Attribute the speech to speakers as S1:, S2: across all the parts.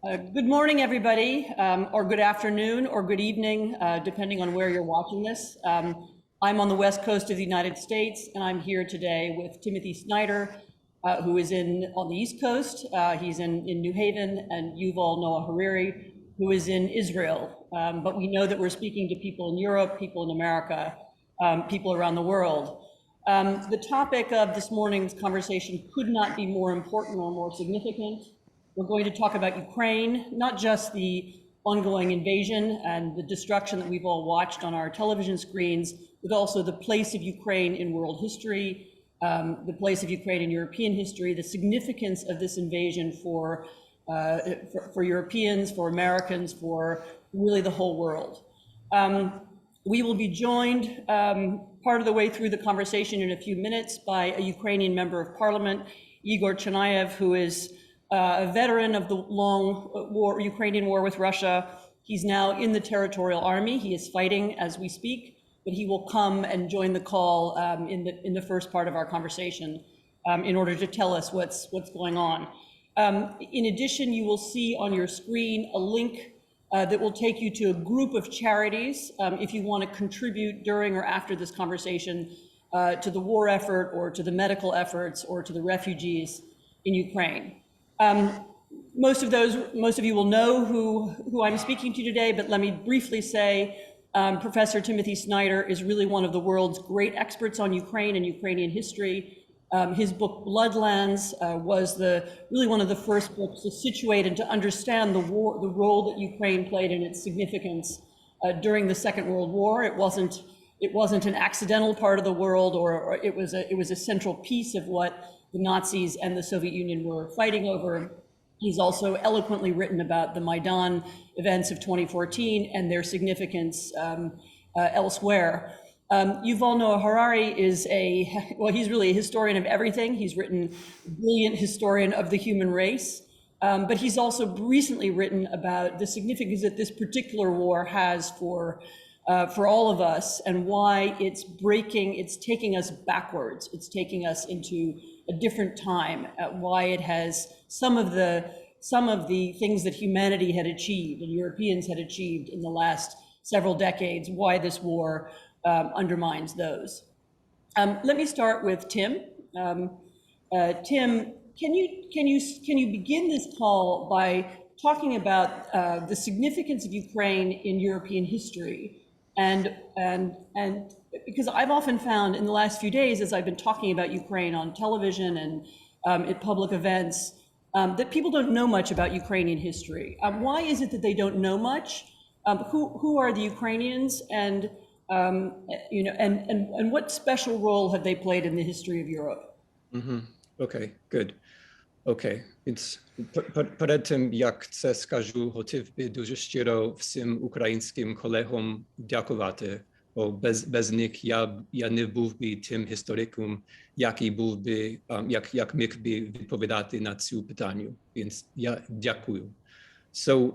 S1: Good morning, everybody, or good afternoon, or good evening, depending on where you're watching this. I'm on the West Coast of the United States, and I'm here today with Timothy Snyder, who is on the East Coast. He's in New Haven, and Yuval Noah Harari, who is in Israel. But we know that we're speaking to people in Europe, people in America, people around the world. The topic of this morning's conversation could not be more important or more significant. We're going to talk about Ukraine, not just the ongoing invasion and the destruction that we've all watched on our television screens, but also the place of Ukraine in world history, the place of Ukraine in European history, the significance of this invasion for Europeans, for Americans, for really the whole world. We will be joined part of the way through the conversation in a few minutes by a Ukrainian member of parliament, Igor Chanayev, who is a veteran of the long Ukrainian war with Russia. He's now in the territorial army. He is fighting as we speak, but he will come and join the call in the first part of our conversation in order to tell us what's going on. In addition, you will see on your screen a link that will take you to a group of charities if you want to contribute during or after this conversation to the war effort or to the medical efforts or to the refugees in Ukraine. Most of you will know who I'm speaking to today, but let me briefly say Professor Timothy Snyder is really one of the world's great experts on Ukraine and Ukrainian history. His book Bloodlands was really one of the first books to situate and to understand the role that Ukraine played in its significance during the Second World War. It wasn't an accidental part of the world, or it was a central piece of what the Nazis and the Soviet Union were fighting over. He's also eloquently written about the Maidan events of 2014 and their significance elsewhere. Yuval Noah Harari is he's really a historian of everything. He's written a brilliant historian of the human race, but he's also recently written about the significance that this particular war has for all of us and why it's taking us backwards. It's taking us into a different time, why it has some of the things that humanity had achieved and Europeans had achieved in the last several decades, why this war undermines those. Let me start with Tim. Tim, can you begin this call by talking about the significance of Ukraine in European history? And because I've often found in the last few days, as I've been talking about Ukraine on television and at public events, that people don't know much about Ukrainian history. Why is it that they don't know much? Who are the Ukrainians, and and what special role have they played in the history of Europe?
S2: Mm-hmm. Okay, good. Okay, więc przed tym, jak це скажу, хотів би дуже щиро всім українським колегам дякувати, бо без них я не був би тим істориком, який був би, як міг би відповідати на цю питання. Więc я дякую. So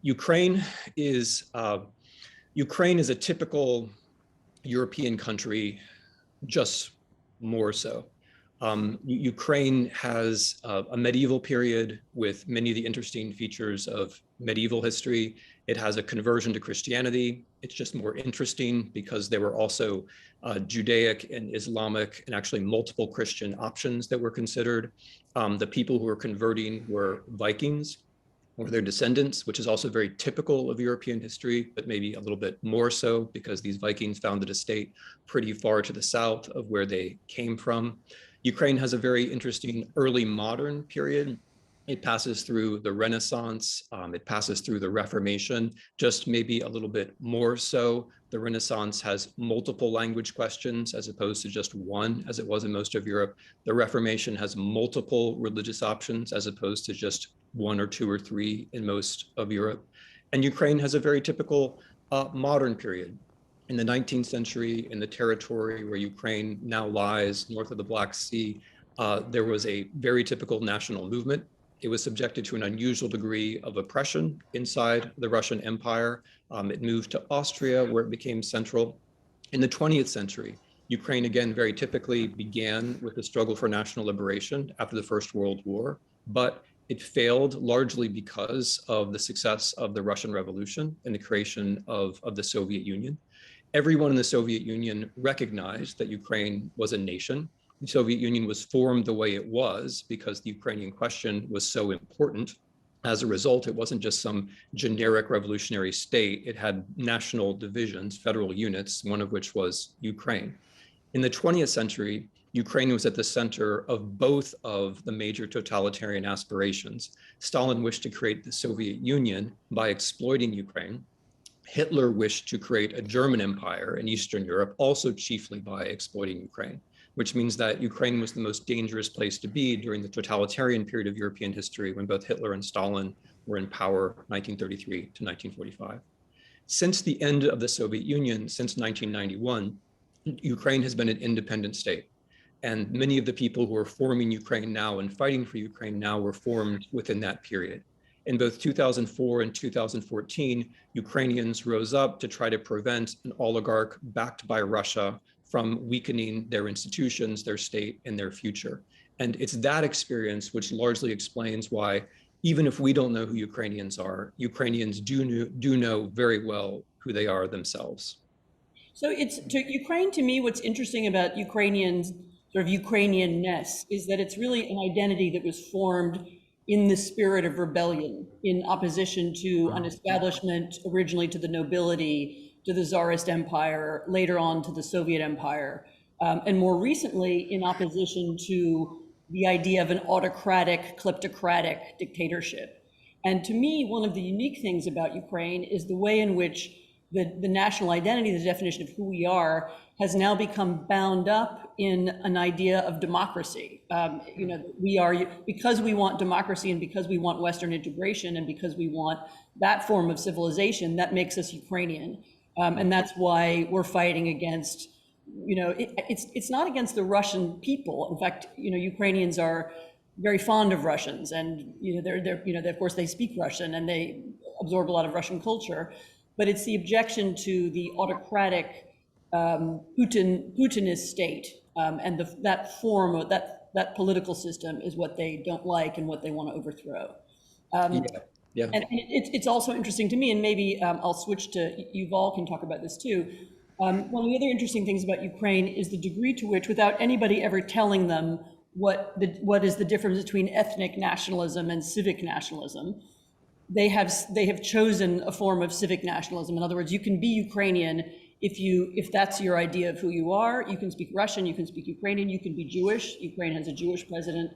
S2: Ukraine is a typical European country, just more so. Ukraine has a medieval period with many of the interesting features of medieval history. It has a conversion to Christianity. It's just more interesting because there were also Judaic and Islamic and actually multiple Christian options that were considered. The people who were converting were Vikings or their descendants, which is also very typical of European history, but maybe a little bit more so because these Vikings founded a state pretty far to the south of where they came from. Ukraine has a very interesting early modern period. It passes through the Renaissance, it passes through the Reformation, just maybe a little bit more so. The Renaissance has multiple language questions as opposed to just one, as it was in most of Europe. The Reformation has multiple religious options as opposed to just one or two or three in most of Europe. And Ukraine has a very typical modern period. In the 19th century, in the territory where Ukraine now lies north of the Black Sea, there was a very typical national movement. It was subjected to an unusual degree of oppression inside the Russian Empire. It moved to Austria, where it became central. In the 20th century, Ukraine, again, very typically began with the struggle for national liberation after the First World War, but It failed largely because of the success of the Russian Revolution and the creation of the Soviet Union. Everyone in the Soviet Union recognized that Ukraine was a nation. The Soviet Union was formed the way it was because the Ukrainian question was so important. As a result, it wasn't just some generic revolutionary state. It had national divisions, federal units, one of which was Ukraine. In the 20th century, Ukraine was at the center of both of the major totalitarian aspirations. Stalin wished to create the Soviet Union by exploiting Ukraine. Hitler wished to create a German empire in Eastern Europe, also chiefly by exploiting Ukraine, which means that Ukraine was the most dangerous place to be during the totalitarian period of European history when both Hitler and Stalin were in power, 1933 to 1945. Since the end of the Soviet Union, since 1991, Ukraine has been an independent state. And many of the people who are forming Ukraine now and fighting for Ukraine now were formed within that period. In both 2004 and 2014, Ukrainians rose up to try to prevent an oligarch backed by Russia from weakening their institutions, their state, and their future. And it's that experience which largely explains why, even if we don't know who Ukrainians are, Ukrainians do know very well who they are themselves.
S1: So it's to Ukraine, to me, what's interesting about Ukrainians, sort of Ukrainianness, is that it's really an identity that was formed in the spirit of rebellion, in opposition to an establishment originally to the nobility, to the Tsarist Empire, later on to the Soviet Empire, and more recently in opposition to the idea of an autocratic, kleptocratic dictatorship. And to me, one of the unique things about Ukraine is the way in which the national identity, the definition of who we are, has now become bound up in an idea of democracy. We are, because we want democracy and because we want Western integration and because we want that form of civilization, that makes us Ukrainian. And that's why we're fighting against, it's not against the Russian people. In fact, Ukrainians are very fond of Russians, and of course they speak Russian and they absorb a lot of Russian culture. But it's the objection to the autocratic Putinist state, and that form of that political system is what they don't like and what they want to overthrow.
S2: Yeah.
S1: And it's also interesting to me, and maybe I'll switch to Yuval can talk about this too. One of the other interesting things about Ukraine is the degree to which, without anybody ever telling them what is the difference between ethnic nationalism and civic nationalism, they have chosen a form of civic nationalism. In other words, you can be Ukrainian if that's your idea of who you are. You can speak Russian, you can speak Ukrainian, you can be Jewish. Ukraine has a Jewish president.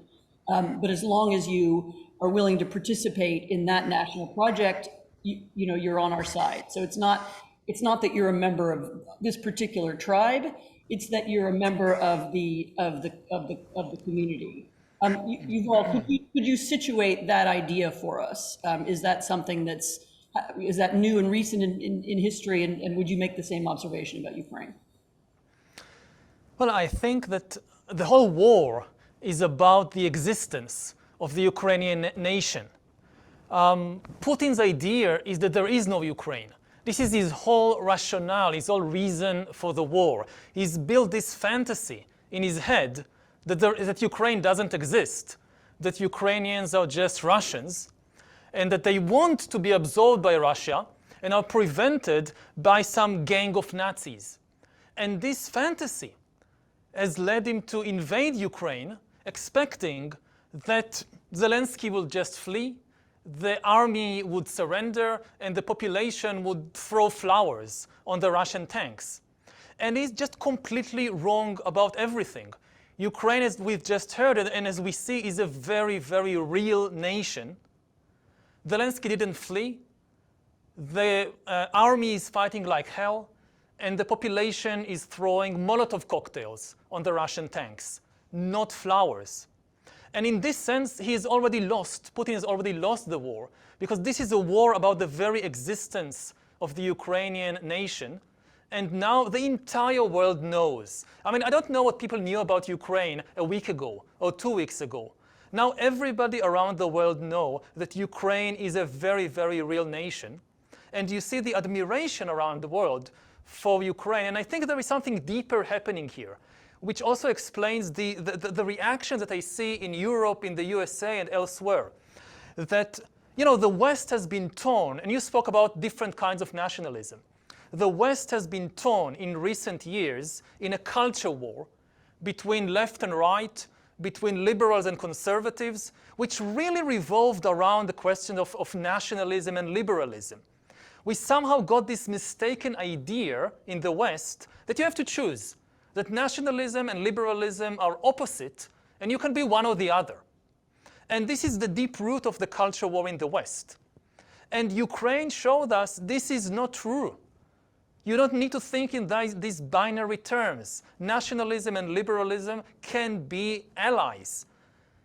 S1: But as long as you are willing to participate in that national project, you're on our side. So it's not that you're a member of this particular tribe. It's that you're a member of the community. Yuval, could you situate that idea for us? Is that something is that new and recent in history, and would you make the same observation about Ukraine?
S3: Well, I think that the whole war is about the existence of the Ukrainian nation. Putin's idea is that there is no Ukraine. This is his whole rationale, his whole reason for the war. He's built this fantasy in his head that Ukraine doesn't exist, that Ukrainians are just Russians, and that they want to be absorbed by Russia and are prevented by some gang of Nazis. And this fantasy has led him to invade Ukraine, expecting that Zelensky will just flee, the army would surrender, and the population would throw flowers on the Russian tanks. And he's just completely wrong about everything. Ukraine, as we've just heard, and as we see, is a very, very real nation. Zelensky didn't flee. The army is fighting like hell, and the population is throwing Molotov cocktails on the Russian tanks, not flowers. And in this sense, he has already lost, Putin has already lost the war, because this is a war about the very existence of the Ukrainian nation. And now the entire world knows. I mean, I don't know what people knew about Ukraine a week ago or 2 weeks ago. Now everybody around the world know that Ukraine is a very, very real nation. And you see the admiration around the world for Ukraine. And I think there is something deeper happening here, which also explains the reaction that I see in Europe, in the USA, and elsewhere. that, the West has been torn, and you spoke about different kinds of nationalism. The West has been torn in recent years in a culture war between left and right, between liberals and conservatives, which really revolved around the question of nationalism and liberalism. We somehow got this mistaken idea in the West that you have to choose, that nationalism and liberalism are opposite, and you can be one or the other. And this is the deep root of the culture war in the West. And Ukraine showed us this is not true. You don't need to think in these binary terms. Nationalism and liberalism can be allies.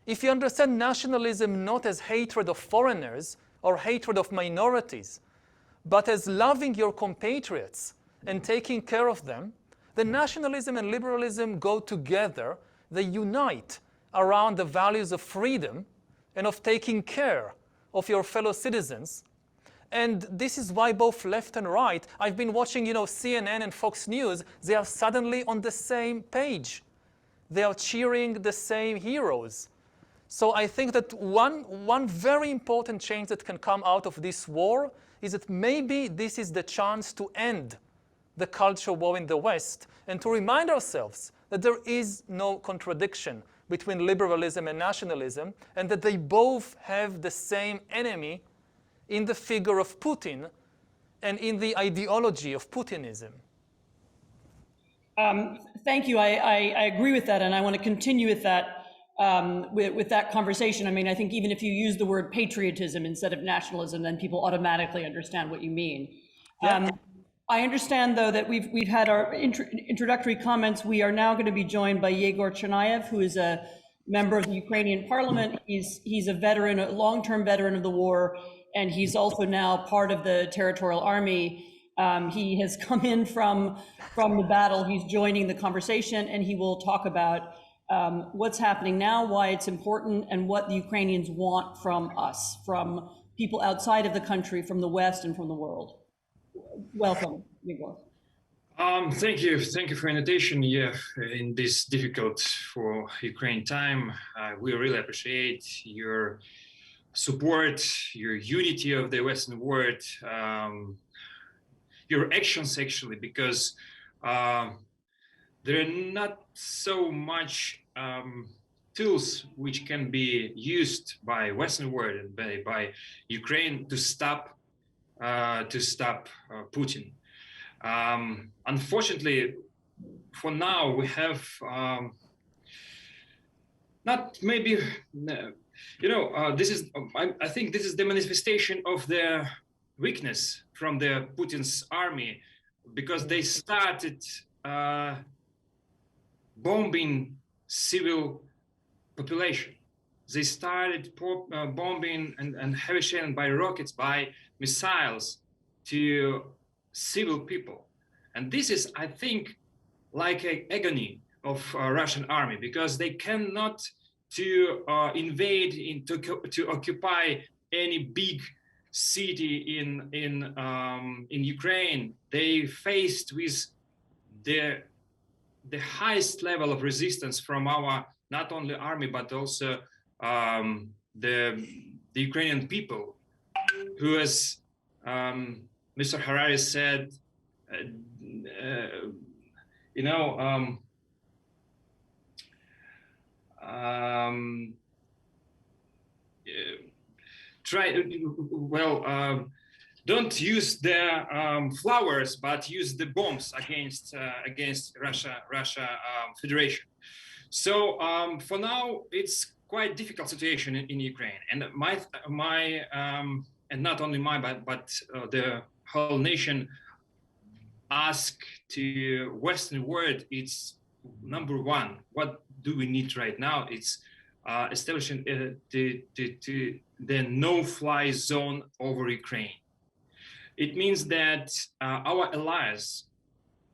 S3: If you understand nationalism not as hatred of foreigners or hatred of minorities, but as loving your compatriots and taking care of them, then nationalism and liberalism go together. They unite around the values of freedom and of taking care of your fellow citizens. And this is why both left and right, I've been watching, CNN and Fox News, they are suddenly on the same page. They are cheering the same heroes. So I think that one very important change that can come out of this war is that maybe this is the chance to end the culture war in the West and to remind ourselves that there is no contradiction between liberalism and nationalism, and that they both have the same enemy in the figure of Putin and in the ideology of Putinism.
S1: Thank you. I agree with that, and I want to continue with that with that conversation. I mean, I think even if you use the word patriotism instead of nationalism, then people automatically understand what you mean.
S3: Yeah.
S1: I understand, though, that we've had our introductory comments. We are now going to be joined by Yegor Chernayev, who is a member of the Ukrainian parliament. He's a veteran, a long-term veteran of the war, and he's also now part of the territorial army. He has come in from the battle. He's joining the conversation, and he will talk about what's happening now, why it's important, and what the Ukrainians want from us, from people outside of the country, from the West, and from the world. Welcome, Yuval.
S4: Thank you for invitation. Yeah, in this difficult for Ukraine time, we really appreciate your support, your unity of the Western world, your actions actually, because there are not so much tools which can be used by Western world and by Ukraine to stop Putin. Unfortunately, for now, we have not maybe, this is, I think this is the manifestation of the weakness from the Putin's army, because they started bombing civil population. They started bombing and heavy shelling by rockets, by missiles to civil people. And this is, I think, like an agony of Russian army, because they cannot to invade, to occupy any big city in Ukraine. They faced with the highest level of resistance from our not only army but also the Ukrainian people, who, as Mr. Harari said, don't use the flowers, but use the bombs against Russia Federation. So for now, it's quite difficult situation in Ukraine, and and not only but the whole nation ask to Western world. It's number one. What do we need right now? It's establishing the no-fly zone over Ukraine. It means that our allies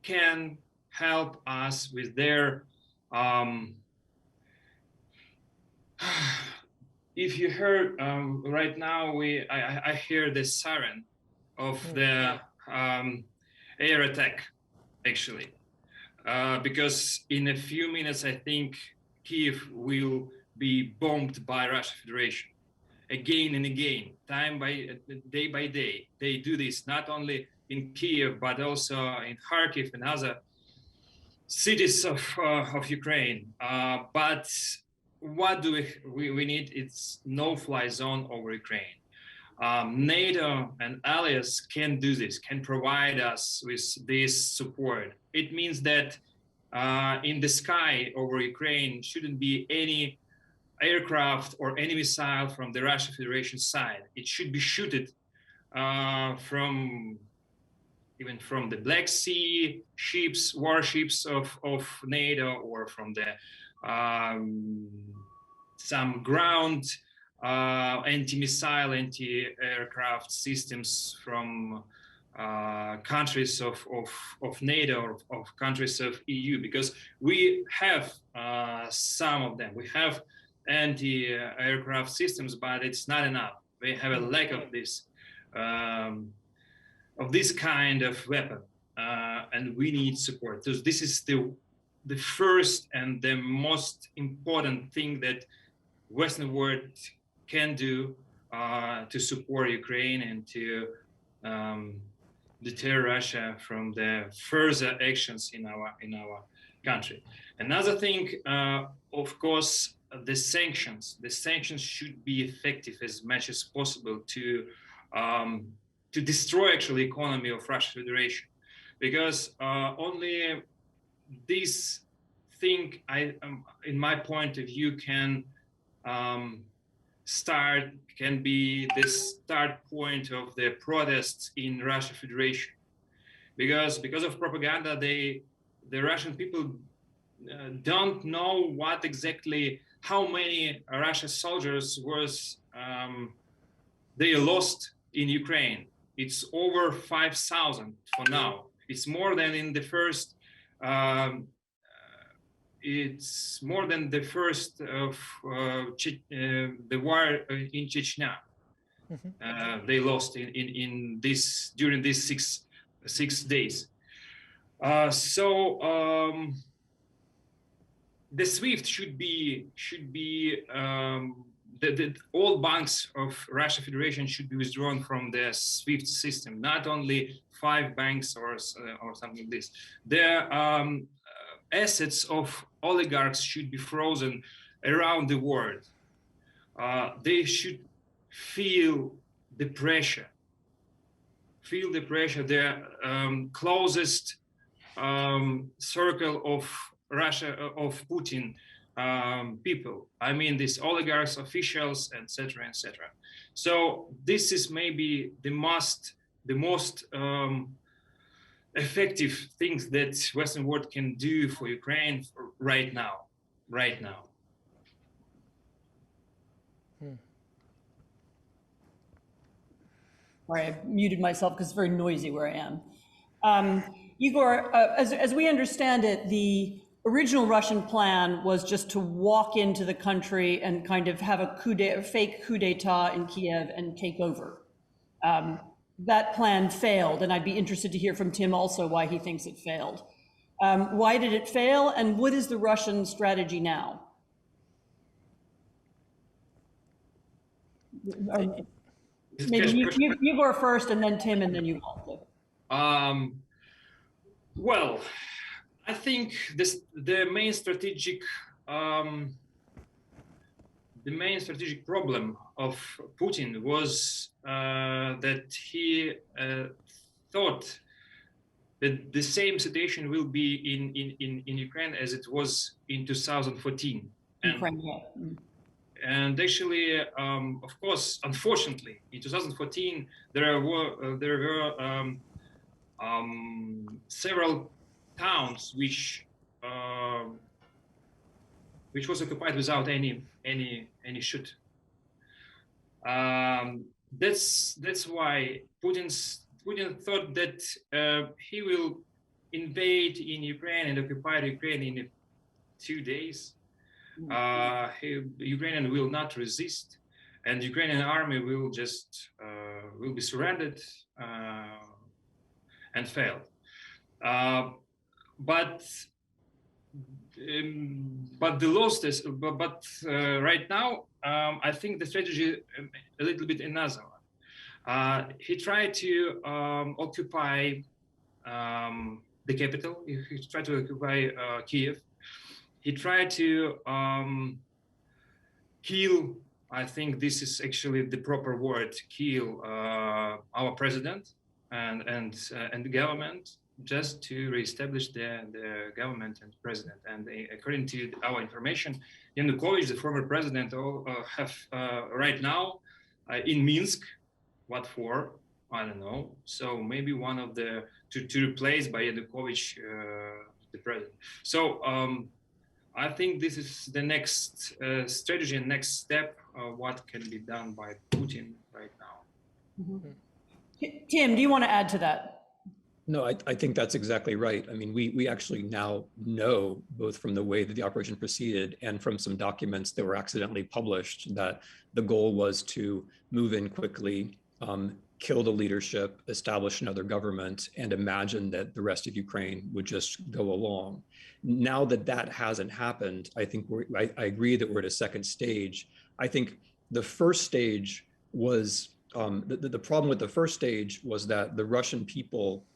S4: can help us with their. If you heard right now, I hear the siren of the air attack, actually, because in a few minutes I think Kiev will be bombed by Russian Federation, again and again, day by day. They do this not only in Kiev, but also in Kharkiv and other cities of Ukraine. But what do we need? It's no-fly zone over Ukraine. NATO and allies can do this, can provide us with this support. It means that in the sky over Ukraine shouldn't be any aircraft or any missile from the Russian Federation side. It should be shooted even from the Black Sea ships, warships of NATO, or from the some ground anti-missile, anti-aircraft systems from countries of NATO or of countries of EU, because we have some of them. We have anti-aircraft systems, but it's not enough. We have a lack of this kind of weapon, and we need support. So this is the first and the most important thing that Western world can do to support Ukraine and to deter Russia from the further actions in our country. Another thing, of course, the sanctions. The sanctions should be effective as much as possible to destroy actually the economy of Russian Federation, because only this thing, in my point of view, can be the start point of the protests in Russian Federation, because of propaganda, the Russian people don't know what exactly, how many Russian soldiers they lost in Ukraine. It's over 5,000 for now. It's more than in the first. It's more than the first of the war in Chechnya. They lost in this during these six days. The SWIFT should be all banks of Russian Federation should be withdrawn from the SWIFT system. Not only 5 banks or something like this. The assets of oligarchs should be frozen around the world. They should feel the pressure. The closest circle of Russia, of Putin people. I mean, these oligarchs, officials, etc., etc. So this is maybe the most effective things that Western world can do for Ukraine right now.
S1: Sorry, I muted myself because it's very noisy where I am. Igor, as we understand it, the original Russian plan was just to walk into the country and kind of have a fake coup d'etat in Kiev and take over. That plan failed, and I'd be interested to hear from Tim also why he thinks it failed. Why did it fail, and what is the Russian strategy now? Maybe you go first, and then Tim, and then Yuval.
S4: Well, I think the main strategic problem of Putin was that he thought that the same situation will be in Ukraine as it was in 2014. And actually, of course, unfortunately, in 2014 there were several towns which was occupied without any shoot. That's why Putin thought that he will invade in Ukraine and occupy Ukraine in 2 days. Ukrainian will not resist, and Ukrainian army will just will be surrendered and failed. But but the loss is, right now, I think the strategy a little bit another one. He tried to occupy the capital. He tried to occupy Kiev. He tried to kill, I think this is actually the proper word, kill our president and the government, just to reestablish the government and president. And according to our information, Yanukovych, the former president, have right now in Minsk. What for? I don't know. So maybe one of the to replace by Yanukovych the president. So I think this is the next strategy and next step of what can be done by Putin right now.
S1: Mm-hmm. Tim, do you want to add to that?
S2: No, I think that's exactly right. I mean, we actually now know, both from the way that the operation proceeded and from some documents that were accidentally published, that the goal was to move in quickly, kill the leadership, establish another government, and imagine that the rest of Ukraine would just go along. Now that that hasn't happened, I think I agree that we're at a second stage. I think the first stage was, the problem with the first stage was that the Russian people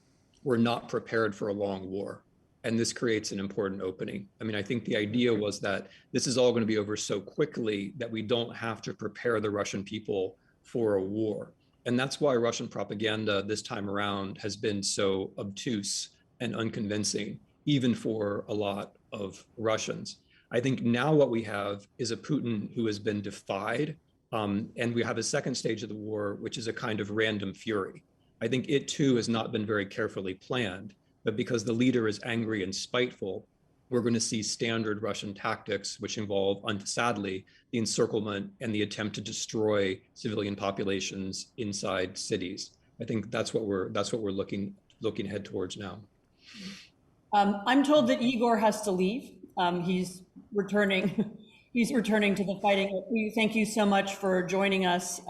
S2: were not prepared for a long war. And this creates an important opening. I mean, I think the idea was that this is all going to be over so quickly that we don't have to prepare the Russian people for a war. And that's why Russian propaganda this time around has been so obtuse and unconvincing, even for a lot of Russians. I think now what we have is a Putin who has been defied, and we have a second stage of the war, which is a kind of random fury. I think it too has not been very carefully planned, but because the leader is angry and spiteful, we're going to see standard Russian tactics, which involve, sadly, the encirclement and the attempt to destroy civilian populations inside cities. I think that's what we're looking ahead towards now.
S1: I'm told that Igor has to leave. He's returning. He's returning to the fighting. We thank you so much for joining us.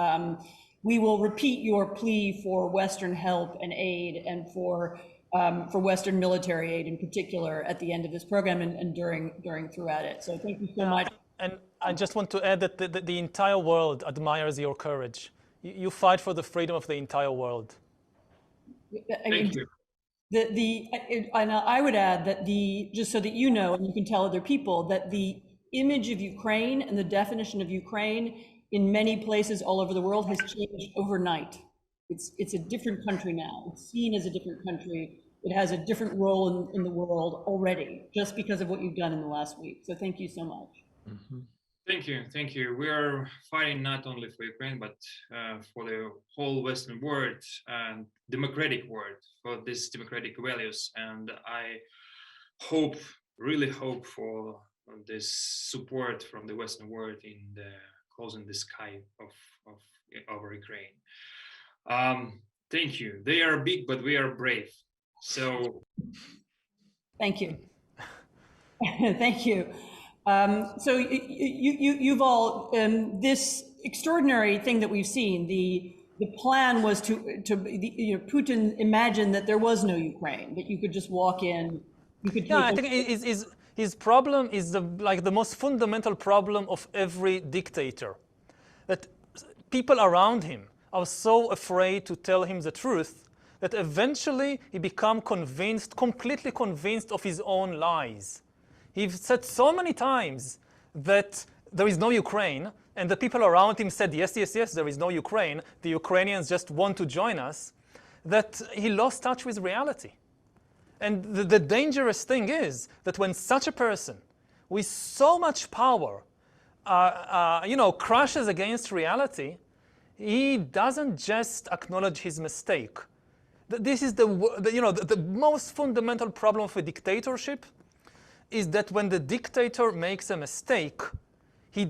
S1: We will repeat your plea for Western help and aid, and for Western military aid in particular at the end of this program and throughout it. So thank you so much.
S3: And I just want to add that the entire world admires your courage. You fight for the freedom of the entire world.
S4: Thank you.
S1: And I would add that just so that you know, and you can tell other people, that the image of Ukraine and the definition of Ukraine in many places all over the world has changed overnight. It's a different country now. It's seen as a different country. It has a different role in the world already, just because of what you've done in the last week. So thank you so much.
S2: Mm-hmm.
S4: Thank you. We are fighting not only for Ukraine, but for the whole Western world and democratic world, for these democratic values. And I really hope for this support from the Western world in the closing the sky over Ukraine. Thank you. They are big, but we are brave. So
S1: thank you. Thank you. So Yuval, this extraordinary thing that we've seen, the plan was to Putin imagined that there was no Ukraine, that you could just walk in.
S3: I think his problem is the most fundamental problem of every dictator, that people around him are so afraid to tell him the truth that eventually he becomes completely convinced of his own lies. He's said so many times that there is no Ukraine, and the people around him said, yes, there is no Ukraine. The Ukrainians just want to join us, that he lost touch with reality. And the dangerous thing is that when such a person with so much power, crashes against reality, he doesn't just acknowledge his mistake. This is the most fundamental problem of a dictatorship, is that when the dictator makes a mistake, he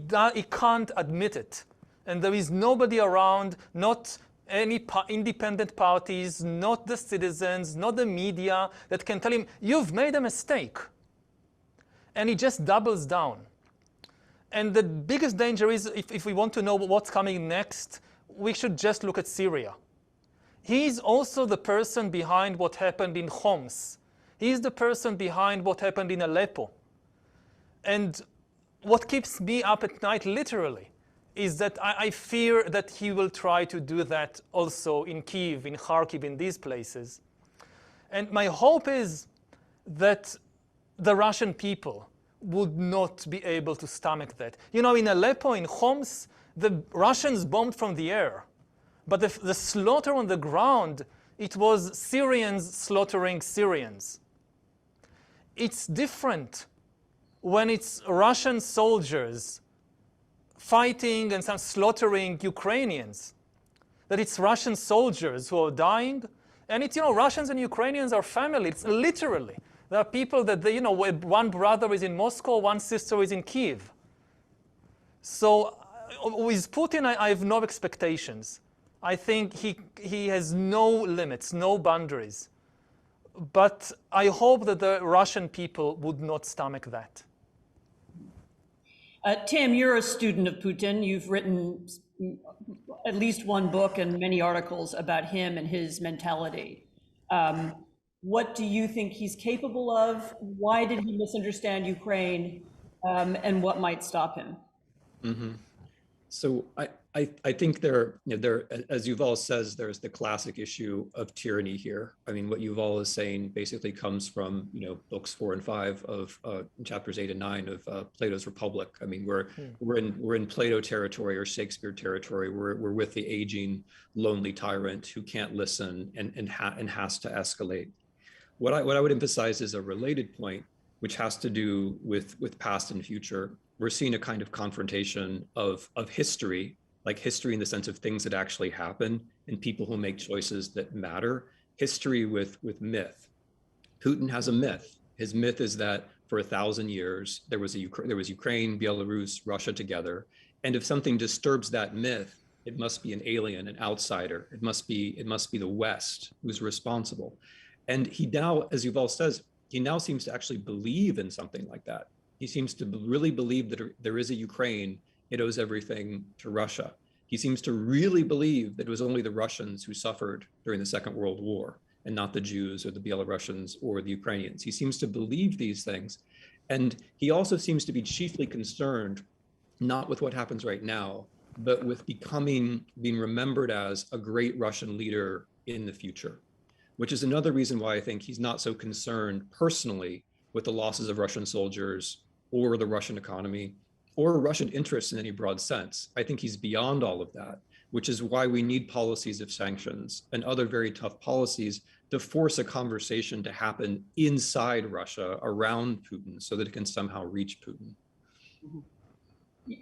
S3: can't admit it. And there is nobody around, not any independent parties, not the citizens, not the media, that can tell him, you've made a mistake. And he just doubles down. And the biggest danger is, if we want to know what's coming next, we should just look at Syria. He's also the person behind what happened in Homs. He's the person behind what happened in Aleppo. And what keeps me up at night, literally, is that I fear that he will try to do that also in Kyiv, in Kharkiv, in these places. And my hope is that the Russian people would not be able to stomach that. You know, in Aleppo, in Homs, the Russians bombed from the air. But the slaughter on the ground, it was Syrians slaughtering Syrians. It's different when it's Russian soldiers fighting and some slaughtering Ukrainians. That it's Russian soldiers who are dying. And it's, you know, Russians and Ukrainians are family. It's literally. There are people that, you know, one brother is in Moscow, one sister is in Kyiv. So with Putin, I have no expectations. I think he has no limits, no boundaries. But I hope that the Russian people would not stomach that.
S1: Tim, you're a student of Putin. You've written at least one book and many articles about him and his mentality. What do you think he's capable of? Why did he misunderstand Ukraine? And what might stop him?
S2: Mm-hmm. So I think there, as Yuval says, there's the classic issue of tyranny here. I mean, what Yuval is saying basically comes from, books 4 and 5 of chapters 8 and 9 of Plato's Republic. I mean, we're in Plato territory or Shakespeare territory. We're with the aging, lonely tyrant who can't listen and has to escalate. What I would emphasize is a related point, which has to do with past and future. We're seeing a kind of confrontation of history, like history in the sense of things that actually happen and people who make choices that matter, history with myth. Putin has a myth. His myth is that for 1,000 years, there was Ukraine, Belarus, Russia together. And if something disturbs that myth, it must be an alien, an outsider. It must be the West who's responsible. And he now, as Yuval says, he now seems to actually believe in something like that. He seems to really believe that there is a Ukraine. It owes everything to Russia. He seems to really believe that it was only the Russians who suffered during the Second World War and not the Jews or the Belarusians or the Ukrainians. He seems to believe these things. And he also seems to be chiefly concerned, not with what happens right now, but with being remembered as a great Russian leader in the future, which is another reason why I think he's not so concerned personally with the losses of Russian soldiers or the Russian economy or Russian interests in any broad sense. I think he's beyond all of that, which is why we need policies of sanctions and other very tough policies to force a conversation to happen inside Russia around Putin so that it can somehow reach Putin.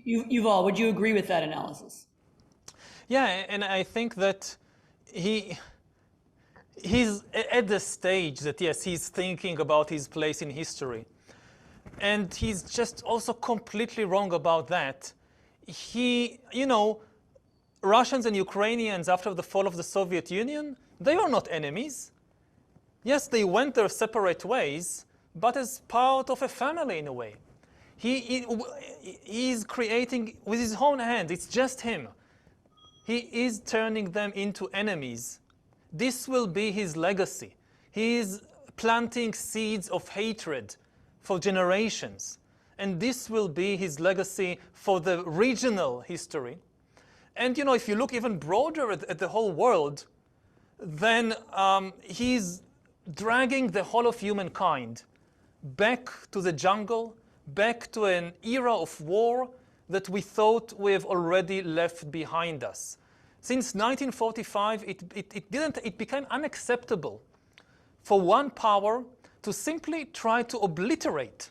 S1: Yuval, would you agree with that analysis?
S3: Yeah, and I think that he's at the stage that, yes, he's thinking about his place in history. And he's just also completely wrong about that. Russians and Ukrainians, after the fall of the Soviet Union, they were not enemies. Yes, they went their separate ways, but as part of a family in a way. He's creating with his own hands, it's just him. He is turning them into enemies. This will be his legacy. He is planting seeds of hatred for generations. And this will be his legacy for the regional history. And if you look even broader at the whole world, then he's dragging the whole of humankind back to the jungle, back to an era of war that we thought we have already left behind us. Since 1945, it became unacceptable for one power to simply try to obliterate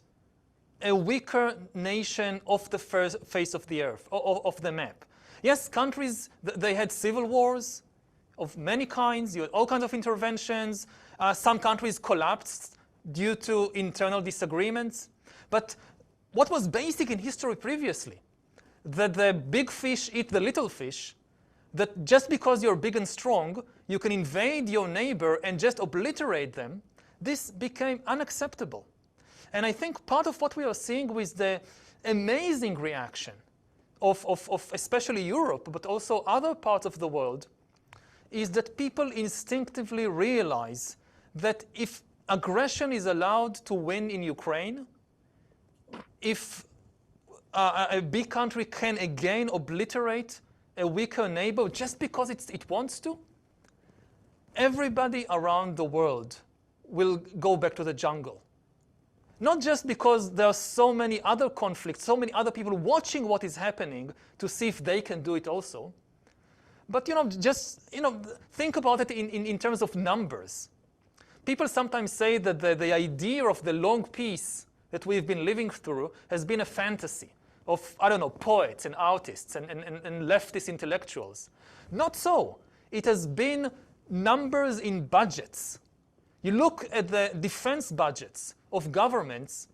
S3: a weaker nation off the face of the earth, of the map. Yes, countries, they had civil wars of many kinds. You had all kinds of interventions. Some countries collapsed due to internal disagreements. But what was basic in history previously, that the big fish eat the little fish, that just because you're big and strong, you can invade your neighbor and just obliterate them, this became unacceptable. And I think part of what we are seeing with the amazing reaction of especially Europe, but also other parts of the world, is that people instinctively realize that if aggression is allowed to win in Ukraine, if a big country can again obliterate a weaker neighbor just because it wants to, everybody around the world will go back to the jungle. Not just because there are so many other conflicts, so many other people watching what is happening to see if they can do it also, but just think about it in terms of numbers. People sometimes say that the idea of the long peace that we've been living through has been a fantasy of, I don't know, poets and artists and leftist intellectuals. Not so. It has been numbers in budgets. You look at the defense budgets of governments.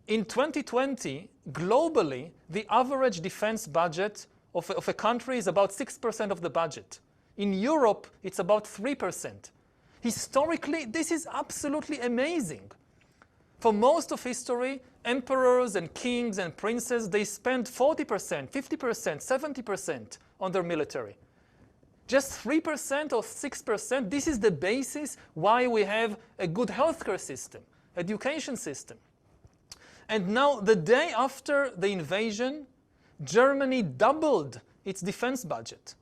S3: In 2020, globally, the average defense budget of a country is about 6% of the budget. In Europe, it's about 3%. Historically, this is absolutely amazing. For most of history, emperors and kings and princes, they spend 40%, 50%, 70% on their military. Just 3% or 6%, this is the basis why we have a good healthcare system, education system. And now, the day after the invasion, Germany doubled its defense budget.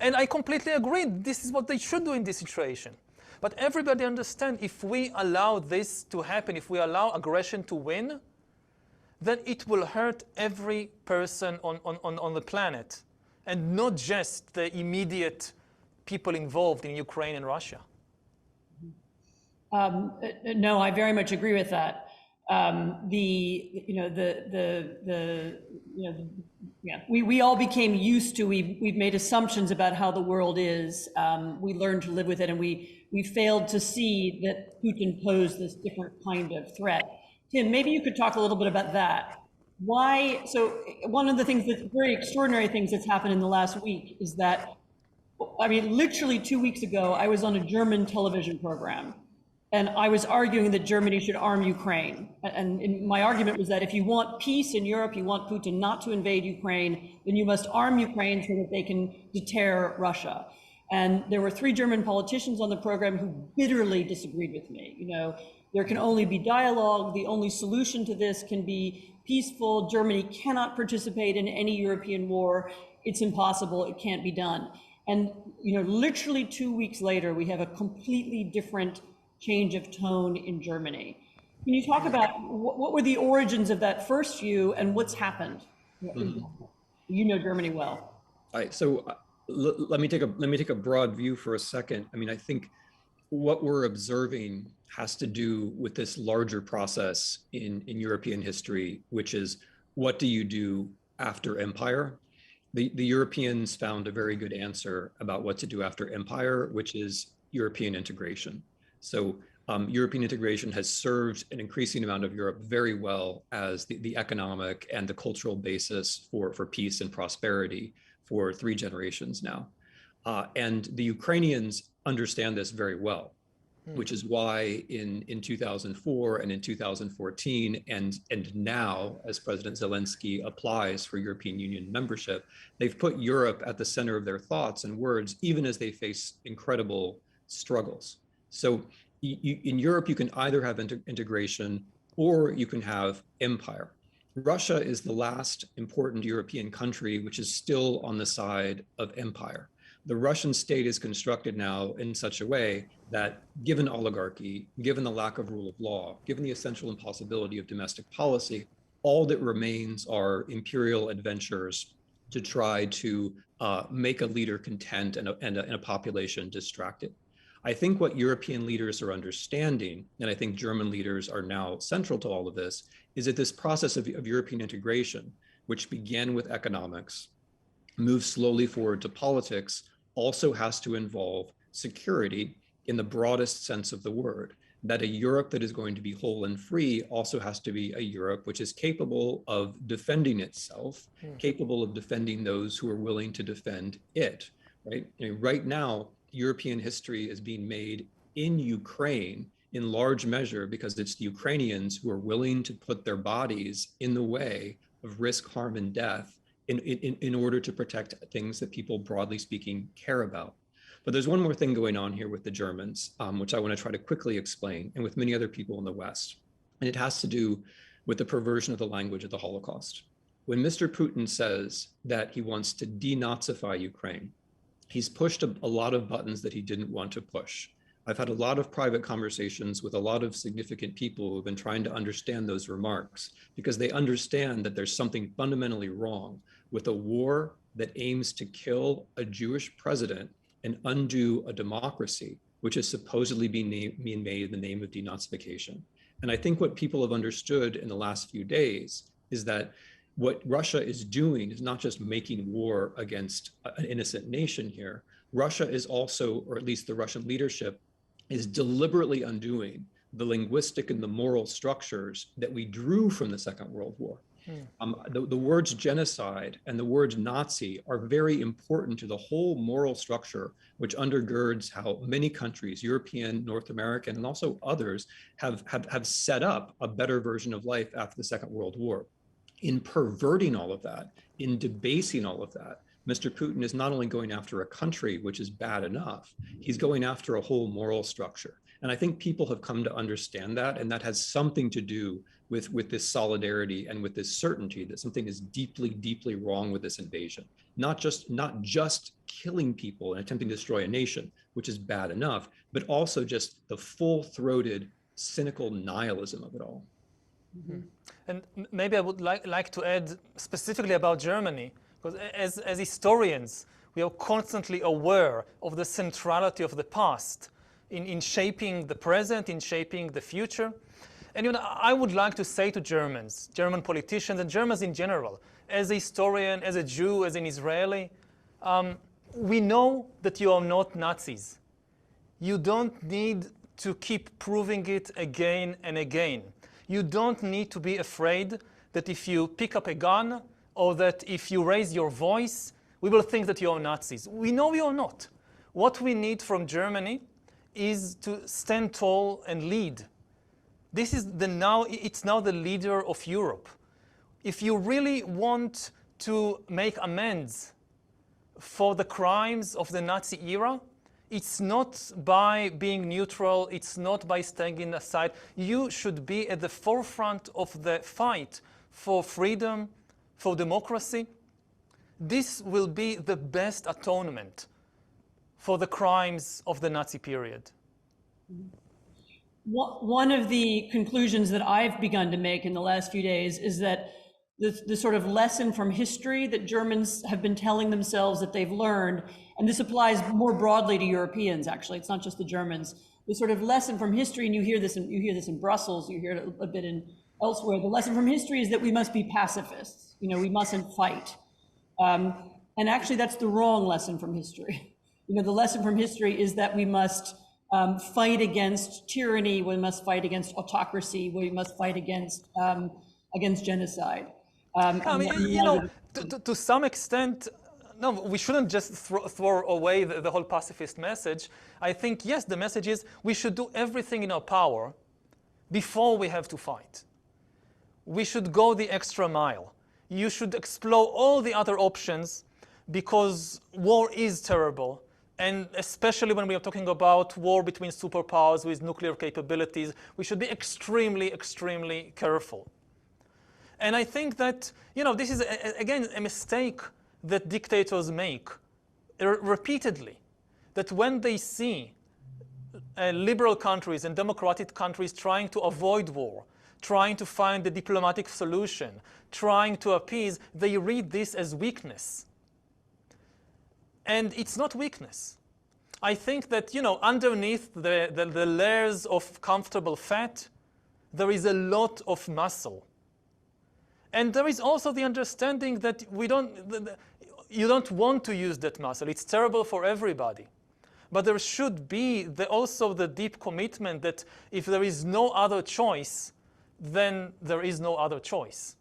S3: And I completely agree, this is what they should do in this situation. But everybody understands if we allow this to happen, if we allow aggression to win, then it will hurt every person on the planet, and not just the immediate people involved in Ukraine and Russia.
S1: No, I very much agree with that. We all became used to, we've made assumptions about how the world is. We learned to live with it, and we failed to see that Putin posed this different kind of threat. Tim, maybe you could talk a little bit about that. Why? So one of the things that's very extraordinary things that's happened in the last week is that, I mean, literally 2 weeks ago, I was on a German television program, and I was arguing that Germany should arm Ukraine. And my argument was that if you want peace in Europe, you want Putin not to invade Ukraine, then you must arm Ukraine so that they can deter Russia. And there were 3 German politicians on the program who bitterly disagreed with me. There can only be dialogue. The only solution to this can be peaceful. Germany cannot participate in any European war. It's impossible. It can't be done. And literally 2 weeks later, we have a completely different change of tone in Germany. Can you talk about what were the origins of that first view and what's happened? You know Germany well.
S2: All right, so let me take a broad view for a second. I mean, I think what we're observing has to do with this larger process in European history, which is, what do you do after empire? The Europeans found a very good answer about what to do after empire, which is European integration. So European integration has served an increasing amount of Europe very well as the economic and the cultural basis for peace and prosperity for 3 generations now. And the Ukrainians understand this very well, which is why in 2004 and in 2014 and now, as President Zelensky applies for European Union membership, they've put Europe at the center of their thoughts and words, even as they face incredible struggles. So in Europe, you can either have integration or you can have empire. Russia is the last important European country which is still on the side of empire. The Russian state is constructed now in such a way that, given oligarchy, given the lack of rule of law, given the essential impossibility of domestic policy, all that remains are imperial adventures to try to make a leader content and a population distracted. I think what European leaders are understanding, and I think German leaders are now central to all of this, is that this process of European integration, which began with economics, moves slowly forward to politics, also has to involve security in the broadest sense of the word. That a Europe that is going to be whole and free also has to be a Europe which is capable of defending itself, capable of defending those who are willing to defend it, right? Right now, European history is being made in Ukraine in large measure because it's the Ukrainians who are willing to put their bodies in the way of risk, harm, and death in order to protect things that people, broadly speaking, care about. But there's one more thing going on here with the Germans, which I want to try to quickly explain, and with many other people in the West. And it has to do with the perversion of the language of the Holocaust. When Mr. Putin says that he wants to denazify Ukraine, he's pushed a lot of buttons that he didn't want to push. I've had a lot of private conversations with a lot of significant people who've been trying to understand those remarks because they understand that there's something fundamentally wrong with a war that aims to kill a Jewish president and undo a democracy, which is supposedly being made in the name of denazification. And I think what people have understood in the last few days is that what Russia is doing is not just making war against an innocent nation here. Russia is also, or at least the Russian leadership, is deliberately undoing the linguistic and the moral structures that we drew from the Second World War. The words genocide and the words Nazi are very important to the whole moral structure, which undergirds how many countries, European, North American, and also others, have set up a better version of life after the Second World War. In perverting all of that, in debasing all of that, Mr. Putin is not only going after a country, which is bad enough, he's going after a whole moral structure. And I think people have come to understand that, and that has something to do with this solidarity and with this certainty that something is deeply, deeply wrong with this invasion. Not just killing people and attempting to destroy a nation, which is bad enough, but also just the full-throated, cynical nihilism of it all.
S3: Mm-hmm. And maybe I would like to add specifically about Germany, because as historians, we are constantly aware of the centrality of the past in shaping the present, in shaping the future. And I would like to say to Germans, German politicians, and Germans in general, as a historian, as a Jew, as an Israeli, we know that you are not Nazis. You don't need to keep proving it again and again. You don't need to be afraid that if you pick up a gun or that if you raise your voice, we will think that you are Nazis. We know you are not. What we need from Germany is to stand tall and lead. This is it's now the leader of Europe. If you really want to make amends for the crimes of the Nazi era, it's not by being neutral, it's not by staying aside. You should be at the forefront of the fight for freedom, for democracy. This will be the best atonement for the crimes of the Nazi period.
S1: One of the conclusions that I've begun to make in the last few days is that the sort of lesson from history that Germans have been telling themselves that they've learned, and this applies more broadly to Europeans, actually, it's not just the Germans, the sort of lesson from history, and you hear this in Brussels, you hear it a bit elsewhere, the lesson from history is that we must be pacifists, we mustn't fight. And actually that's the wrong lesson from history. The lesson from history is that we must fight against tyranny, we must fight against autocracy, we must fight against genocide.
S3: To some extent, no, we shouldn't just throw away the whole pacifist message. I think, yes, the message is we should do everything in our power before we have to fight. We should go the extra mile. You should explore all the other options because war is terrible. And especially when we are talking about war between superpowers with nuclear capabilities, we should be extremely, extremely careful. And I think that, this is, again, a mistake that dictators make repeatedly, that when they see liberal countries and democratic countries trying to avoid war, trying to find a diplomatic solution, trying to appease, they read this as weakness. And it's not weakness. I think that, underneath the layers of comfortable fat, there is a lot of muscle. And there is also the understanding that you don't want to use that muscle. It's terrible for everybody. But there should be also the deep commitment that if there is no other choice, then there is no other choice.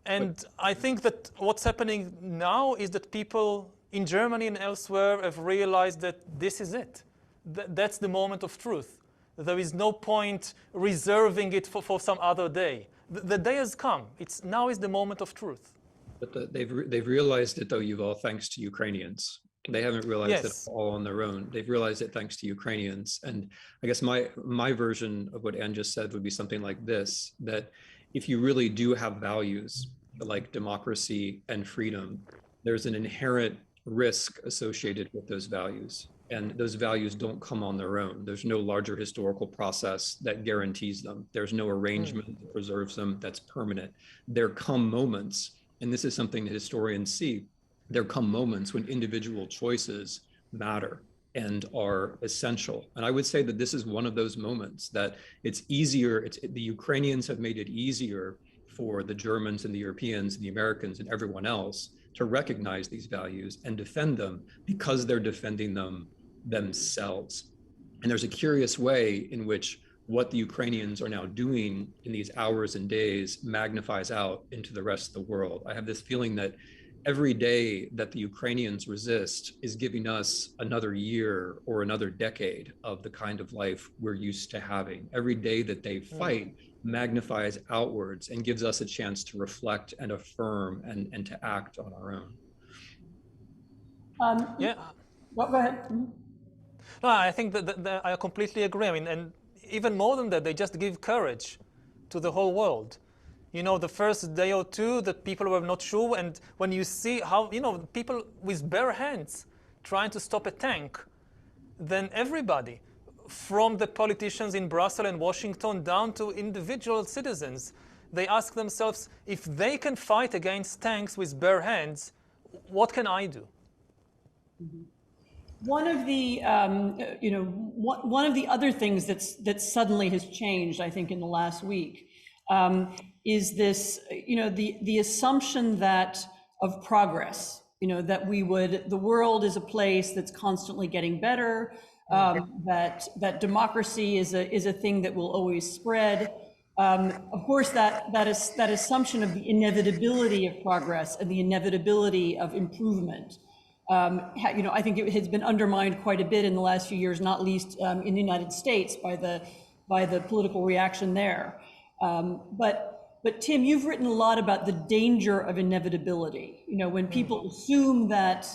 S3: And I think that what's happening now is that people in Germany and elsewhere have realized that this is it. That's the moment of truth. There is no point reserving it for some other day. The day has come. Now is the moment of truth.
S2: But they've realized it, though, Yuval, thanks to Ukrainians. They haven't realized
S3: Yes.
S2: it all on their own. They've realized it thanks to Ukrainians. And I guess my version of what Anne just said would be something like this, that if you really do have values like democracy and freedom, there's an inherent risk associated with those values. And those values don't come on their own. There's no larger historical process that guarantees them. There's no arrangement that preserves them that's permanent. There come moments, and this is something that historians see, there come moments when individual choices matter and are essential. And I would say that this is one of those moments that it's easier, the Ukrainians have made it easier for the Germans and the Europeans and the Americans and everyone else to recognize these values and defend them because they're defending them themselves. And there's a curious way in which what the Ukrainians are now doing in these hours and days magnifies out into the rest of the world. I have this feeling that every day that the Ukrainians resist is giving us another year or another decade of the kind of life we're used to having. Every day that they fight magnifies outwards and gives us a chance to reflect and affirm and to act on our own.
S3: Yeah.
S1: Go ahead.
S3: No, I think that I completely agree. I mean, and even more than that, they just give courage to the whole world. You know, the first day or two that people were not sure, and when you see how, you know, people with bare hands trying to stop a tank, then everybody, from the politicians in Brussels and Washington down to individual citizens, they ask themselves, if they can fight against tanks with bare hands, what can I do?
S1: One of the, one of the other things that suddenly has changed, I think, in the last week, is this, the assumption that of progress, that the world is a place that's constantly getting better, that democracy is a thing that will always spread. Of course, that assumption of the inevitability of progress and the inevitability of improvement, I think it has been undermined quite a bit in the last few years, not least in the United States by the political reaction there. But Tim, you've written a lot about the danger of inevitability. When people assume that,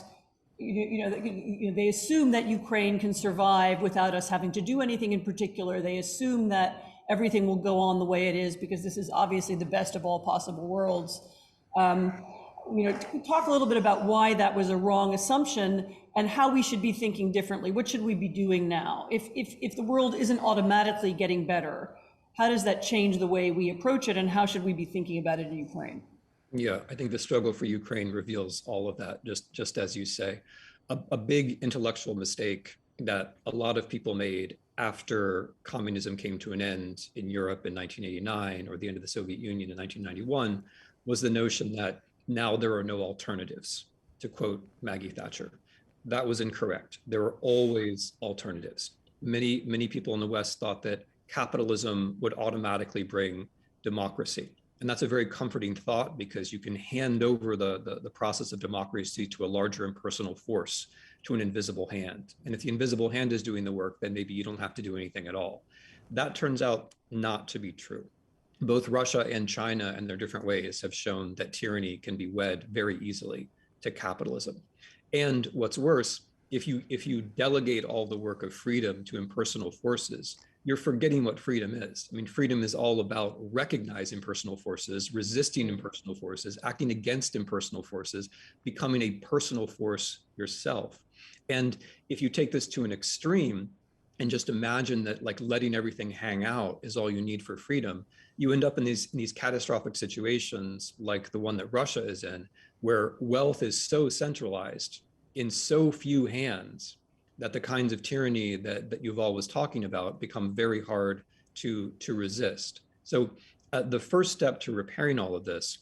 S1: they assume that Ukraine can survive without us having to do anything in particular. They assume that everything will go on the way it is because this is obviously the best of all possible worlds. Talk a little bit about why that was a wrong assumption and how we should be thinking differently. What should we be doing now? If the world isn't automatically getting better, how does that change the way we approach it, and how should we be thinking about it in Ukraine?
S2: Yeah, I think the struggle for Ukraine reveals all of that, just as you say. A big intellectual mistake that a lot of people made after communism came to an end in Europe in 1989 or the end of the Soviet Union in 1991 was the notion that now there are no alternatives, to quote Maggie Thatcher. That was incorrect. There were always alternatives. Many people in the West thought that capitalism would automatically bring democracy. And that's a very comforting thought because you can hand over the process of democracy to a larger impersonal force, to an invisible hand. And if the invisible hand is doing the work, then maybe you don't have to do anything at all. That turns out not to be true. Both Russia and China, in their different ways, have shown that tyranny can be wed very easily to capitalism. And what's worse, if you delegate all the work of freedom to impersonal forces, you're forgetting what freedom is. I mean, freedom is all about recognizing impersonal forces, resisting impersonal forces, acting against impersonal forces, becoming a personal force yourself. And if you take this to an extreme and just imagine that like letting everything hang out is all you need for freedom, you end up in these catastrophic situations like the one that Russia is in, where wealth is so centralized in so few hands that the kinds of tyranny that Yuval was talking about become very hard to resist. So the first step to repairing all of this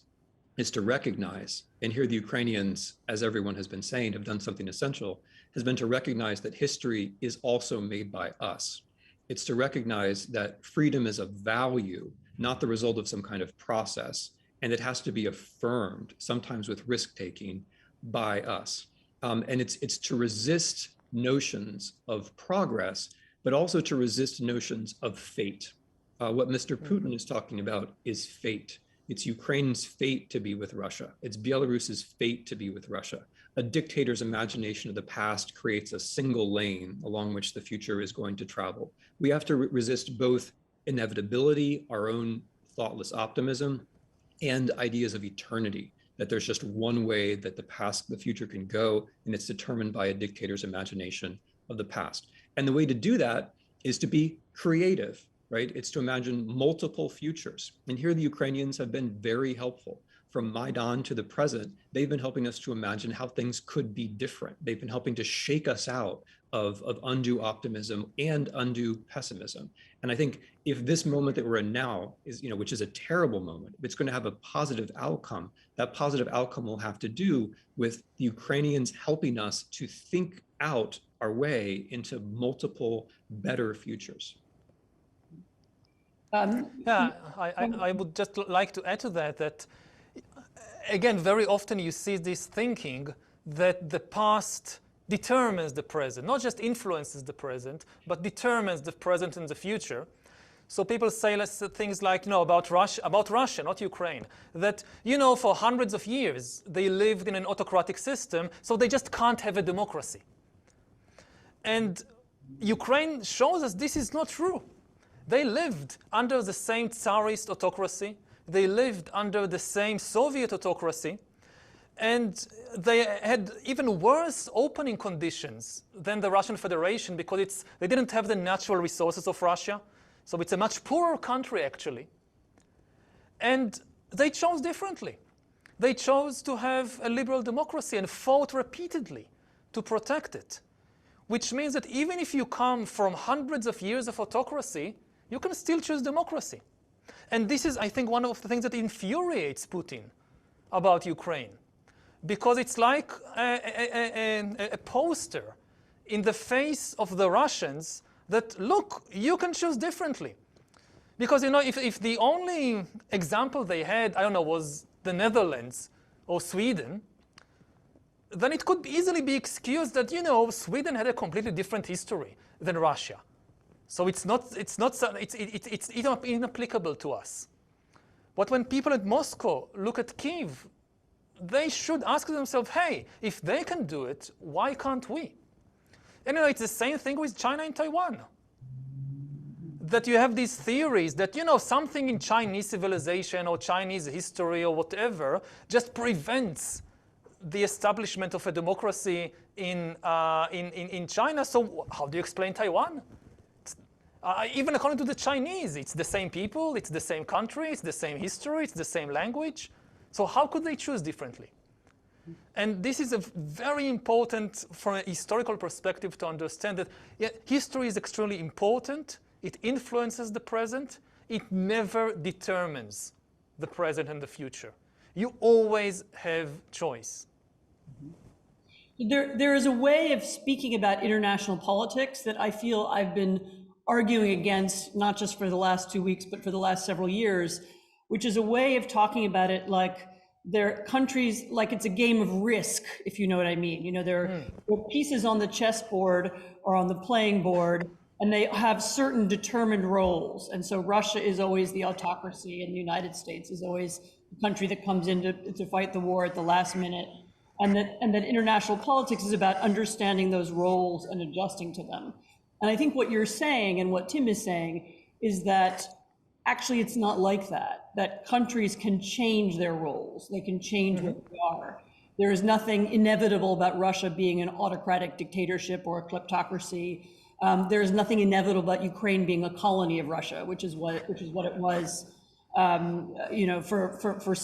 S2: is to recognize, and here the Ukrainians, as everyone has been saying, have done something essential, has been to recognize that history is also made by us. It's to recognize that freedom is a value, not the result of some kind of process, and it has to be affirmed, sometimes with risk-taking, by us. And it's to resist notions of progress, but also to resist notions of fate. What Mr. Putin is talking about is fate. It's Ukraine's fate to be with Russia. It's Belarus's fate to be with Russia. A dictator's imagination of the past creates a single lane along which the future is going to travel. We have to resist both inevitability, our own thoughtless optimism, and ideas of eternity, that there's just one way that the future can go, and it's determined by a dictator's imagination of the past. And the way to do that is to be creative, right? It's to imagine multiple futures. And here the Ukrainians have been very helpful. From Maidan to the present, they've been helping us to imagine how things could be different. They've been helping to shake us out of undue optimism and undue pessimism. And I think if this moment that we're in now is, which is a terrible moment, if it's going to have a positive outcome, that positive outcome will have to do with the Ukrainians helping us to think out our way into multiple better futures.
S3: I would just like to add to that again, very often you see this thinking that the past determines the present, not just influences the present, but determines the present and the future. So people say things like, about Russia, not Ukraine, that, for hundreds of years, they lived in an autocratic system, so they just can't have a democracy. And Ukraine shows us this is not true. They lived under the same Tsarist autocracy. They lived under the same Soviet autocracy. And they had even worse opening conditions than the Russian Federation because they didn't have the natural resources of Russia. So it's a much poorer country, actually. And they chose differently. They chose to have a liberal democracy and fought repeatedly to protect it, which means that even if you come from hundreds of years of autocracy, you can still choose democracy. And this is, I think, one of the things that infuriates Putin about Ukraine, because it's like a poster in the face of the Russians that, look, you can choose differently. Because, if the only example they had, was the Netherlands or Sweden, then it could easily be excused that, Sweden had a completely different history than Russia. So it's inapplicable to us. But when people at Moscow look at Kyiv, they should ask themselves, hey, if they can do it, why can't we? And it's the same thing with China and Taiwan. That you have these theories that, something in Chinese civilization or Chinese history or whatever just prevents the establishment of a democracy in China. So how do you explain Taiwan? Even according to the Chinese, it's the same people, it's the same country, it's the same history, it's the same language. So how could they choose differently? And this is a very important, from a historical perspective, to understand that history is extremely important. It influences the present. It never determines the present and the future. You always have choice.
S1: There is a way of speaking about international politics that I feel I've been arguing against, not just for the last 2 weeks, but for the last several years, which is a way of talking about it like they're countries, like it's a game of Risk, if you know what I mean. There are pieces on the chessboard or on the playing board, and they have certain determined roles. And so Russia is always the autocracy, and the United States is always the country that comes in to fight the war at the last minute. And that international politics is about understanding those roles and adjusting to them. And I think what you're saying and what Tim is saying is that actually it's not like that, that countries can change their roles. They can change what they are. There is nothing inevitable about Russia being an autocratic dictatorship or a kleptocracy. There is nothing inevitable about Ukraine being a colony of Russia, which is what it was,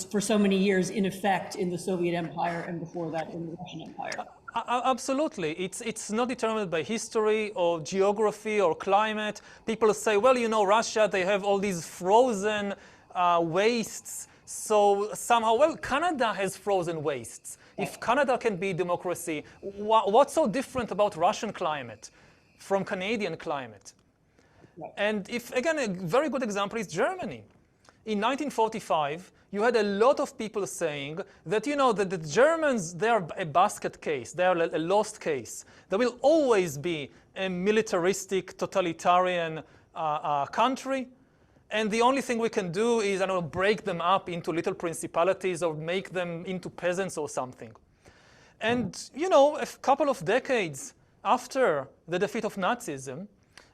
S1: for so many years in effect in the Soviet Empire and before that in the Russian Empire.
S3: Absolutely. It's not determined by history or geography or climate. People say, well, Russia, they have all these frozen wastes. So somehow, Canada has frozen wastes. If Canada can be democracy, what's so different about Russian climate from Canadian climate? Right. And again, a very good example is Germany. In 1945, you had a lot of people saying that, that the Germans, they are a basket case, they are a lost case. There will always be a militaristic, totalitarian country, And the only thing we can do is, I don't know, break them up into little principalities or make them into peasants or something. And, you know, a couple of decades after the defeat of Nazism,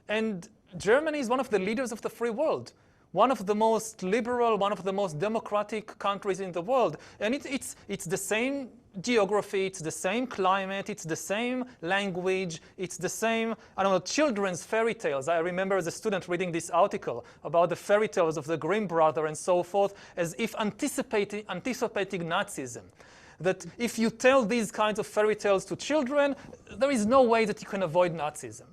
S3: and Germany is one of the leaders of the free world, one of the most liberal, one of the most democratic countries in the world. And it's the same geography, it's the same climate, it's the same language, it's the same, I don't know, children's fairy tales. I remember as a student reading this article about the fairy tales of the Grimm brother and so forth, as if anticipating Nazism. That if you tell these kinds of fairy tales to children, there is no way that you can avoid Nazism.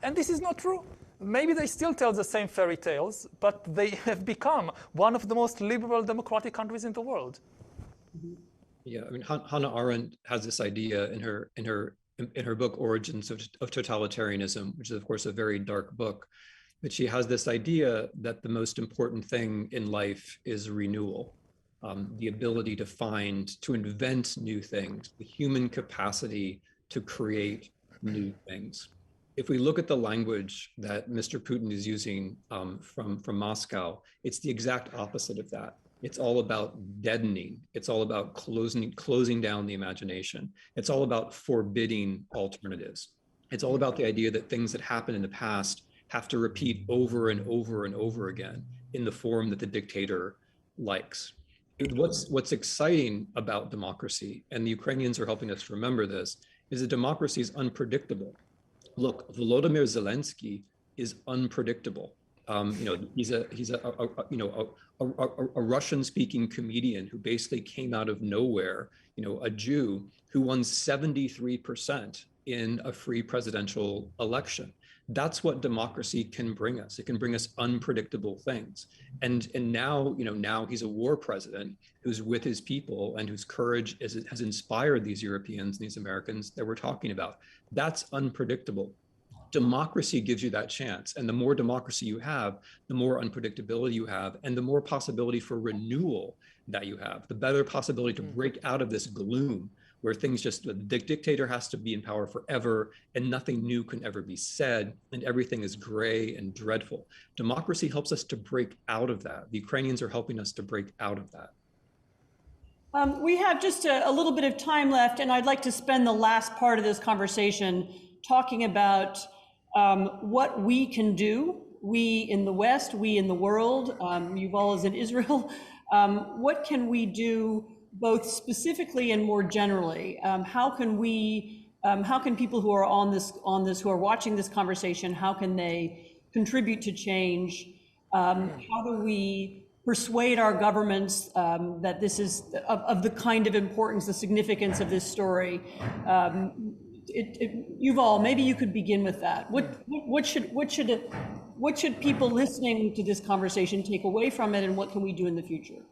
S3: And this is not true. Maybe they still tell the same fairy tales, but they have become one of the most liberal democratic countries in the world.
S2: Yeah, I mean, Hannah Arendt has this idea in her book Origins of Totalitarianism, which is of course a very dark book, but she has this idea that the most important thing in life is renewal. The ability to invent new things, the human capacity to create new things. If we look at the language that Mr. Putin is using from Moscow, it's the exact opposite of that. It's all about deadening. It's all about closing down the imagination. It's all about forbidding alternatives. It's all about the idea that things that happened in the past have to repeat over and over and over again in the form that the dictator likes. What's exciting about democracy, and the Ukrainians are helping us remember this, is that democracy is unpredictable. Look, Volodymyr Zelensky is unpredictable. He's a Russian-speaking comedian who basically came out of nowhere, a Jew who won 73% in a free presidential election. That's what democracy can bring us. It can bring us unpredictable things. And now he's a war president who's with his people and whose courage has inspired these Europeans and these Americans that we're talking about. That's unpredictable. Democracy gives you that chance. And the more democracy you have, the more unpredictability you have, and the more possibility for renewal that you have, the better possibility to break out of this gloom where things the dictator has to be in power forever and nothing new can ever be said and everything is gray and dreadful. Democracy helps us to break out of that. The Ukrainians are helping us to break out of that.
S1: We have just a little bit of time left, and I'd like to spend the last part of this conversation talking about what we can do, we in the West, we in the world, Yuval is in Israel, what can we do both specifically and more generally? How can people who are on this, who are watching this conversation, how can they contribute to change? How do we persuade our governments that this is of the kind of importance, the significance of this story? Yuval, maybe you could begin with that. What should people listening to this conversation take away from it, and what can we do in the future?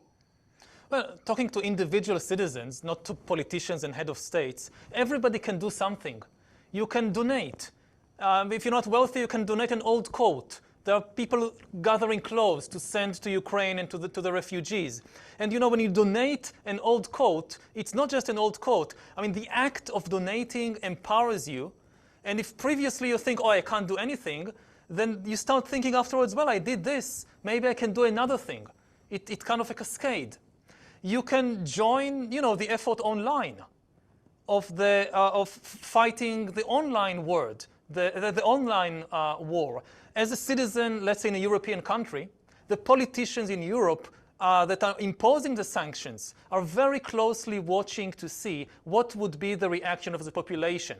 S3: Well, talking to individual citizens, not to politicians and head of states, everybody can do something. You can donate. If you're not wealthy, you can donate an old coat. There are people gathering clothes to send to Ukraine and to the refugees. And when you donate an old coat, it's not just an old coat. I mean, the act of donating empowers you. And if previously you think, oh, I can't do anything, then you start thinking afterwards, well, I did this. Maybe I can do another thing. It's kind of a cascade. You can join, the effort online of fighting the online word, the online war. As a citizen, let's say in a European country, the politicians in Europe that are imposing the sanctions are very closely watching to see what would be the reaction of the population.